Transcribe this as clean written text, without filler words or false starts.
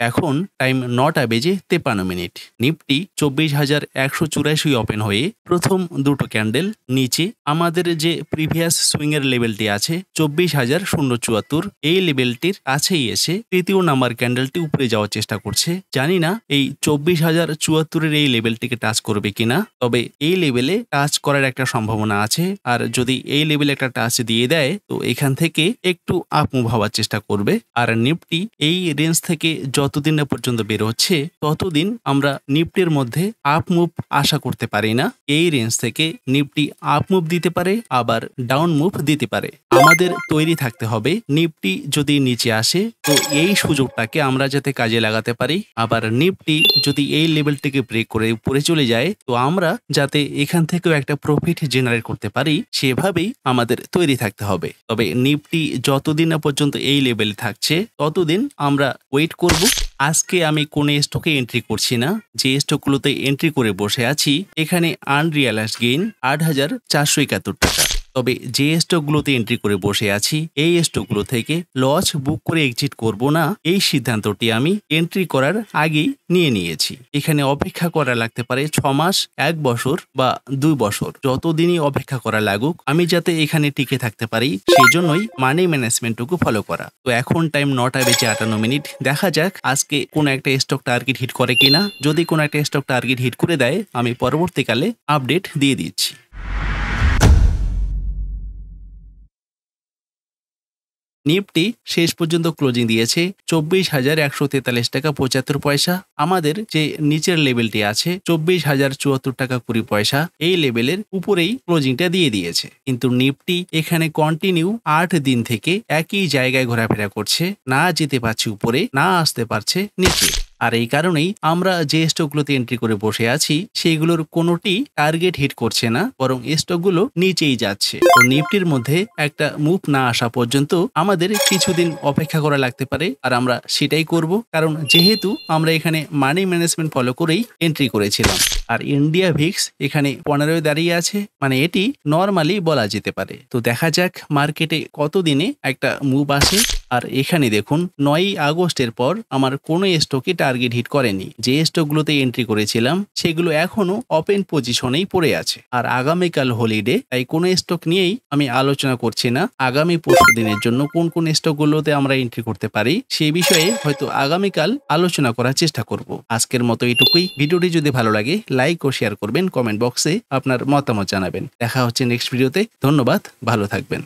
এখন টাইম 9টা বেজে 53 minute. Nifty 24,184 open হয়ে প্রথম দুটো ক্যান্ডেল নিচে আমাদের যে প্রিভিয়াস সুইং এর লেভেলটি আছে 24,074 এই লেভেলটির কাছেই এসে তৃতীয় নাম্বার ক্যান্ডেলটি উপরে যাওয়ার চেষ্টা করছে। জানি না এই 24,074 এর এই লেভেলটিকে টাচ করবে কিনা, তবে এই লেভেলে টাচ করার একটা সম্ভাবনা আছে। আর যদি এই লেভেলে একটা টাচ দিয়ে দেয় তো এখান থেকে একটু আপ মুভ হওয়ার চেষ্টা করবে। আর নিফটি এই রেঞ্জ থেকে যতদিন না পর্যন্ত বের হচ্ছে ততদিন আমরা নিফটির মধ্যে আপ মুভ আশা করতে পারি না। এই রেঞ্জ থেকে নিফটি আপ মুভ দিতে পারে, আবার ডাউন মুভ দিতে পারে। আমাদের তৈরি থাকতে হবে নিফটি যদি নিচে আসে তো এই সুযোগটাকে আমরা যাতে কাজে লাগাতে পারি, আবার নিফটি যদি এই লেভেলটিকে ব্রেক করে উপরে চলে যায় তো আমরা যাতে এখান থেকেও একটা প্রফিট জেনারেট করতে পারি সেভাবেই আমাদের তৈরি থাকতে হবে। তবে নিফটি যতদিন না পর্যন্ত এই লেভেলে থাকছে ততদিন আমরা ওয়েট করব। আজকে আমি কোন স্টকে এন্ট্রি করছি না, যে স্টকগুলোতে এন্ট্রি করে বসে আছি এখানে আনরিয়ালাইজড গেইন 8,471 টাকা। তবে যে স্টকগুলোতে এন্ট্রি করে বসে আছি এই স্টকগুলো থেকে লস বুক করে এক্সিট করব না, এই সিদ্ধান্তটি আমি এন্ট্রি করার আগেই নিয়ে নিয়েছি। এখানে অপেক্ষা করা লাগতে পারে 6 মাস, 1 বছর বা 2 বছর, যতদিনই অপেক্ষা করা লাগুক আমি যাতে এখানে টিকে থাকতে পারি সেই জন্যই মানি ম্যানেজমেন্টটুকু ফলো করা। তো এখন টাইম 9টা বেজে 58 মিনিট। দেখা যাক আজকে কোন একটা স্টক টার্গেট হিট করে কিনা। যদি কোন একটা স্টক টার্গেট হিট করে দেয় আমি পরবর্তীকালে আপডেট দিয়ে দিচ্ছি। নিফটি শেষ পর্যন্ত ক্লোজিং দিয়েছে 24,143 টাকা 75 পয়সা। আমাদের যে নিচের লেভেলটি আছে 24,074 টাকা 20 পয়সা, এই লেভেলের উপরেই ক্লোজিংটা দিয়ে দিয়েছে। কিন্তু নিফটি এখানে কন্টিনিউ 8 দিন থেকে একই জায়গায় ঘোরাফেরা করছে, না যেতে পারছে উপরে, না আসতে পারছে নিচে। আর এই কারণেই আমরা যে স্টকগুলোতে এন্ট্রি করে বসে আছি সেইগুলোর কোনোটি টার্গেট হিট করছে না, বরং স্টকগুলো নিচেই যাচ্ছে। তো নিফটির মধ্যে একটা মুভ না আসা পর্যন্ত আমাদের কিছুদিন অপেক্ষা করা লাগতে পারে, আর আমরা সেটাই করব। কারণ যেহেতু আমরা এখানে মানি ম্যানেজমেন্ট ফলো করেই এন্ট্রি করেছিলাম। আর ইন্ডিয়া ভিক্স এখানে 15 দাঁড়িয়ে আছে, মানে এটি নর্মালি বলা যেতে পারে। তো দেখা যাক মার্কেটে কতদিনে একটা মুভ আসে। আর এখানে দেখুন 9ই আগস্টের পর আমার কোনো স্টকে টার্গেট হিট করেনি। যে স্টকগুলোতে এন্ট্রি করেছিলাম সেগুলো এখনো ওপেন পজিশনেই পড়ে আছে। আর আগামীকাল হলিডে, তাই কোনো স্টক নিয়েই আমি আলোচনা করছি না। আগামী 20 দিনের জন্য কোন কোন স্টকগুলোতে আমরা এন্ট্রি করতে পারি সেই বিষয়ে হয়তো আগামীকাল আলোচনা করার চেষ্টা করব। আজকের মতো এইটুকুই। ভিডিওটি যদি ভালো লাগে লাইক ও শেয়ার করবেন, কমেন্ট বক্সে আপনার মতামত জানাবেন। দেখা হচ্ছে নেক্সট ভিডিওতে। ধন্যবাদ, ভালো থাকবেন।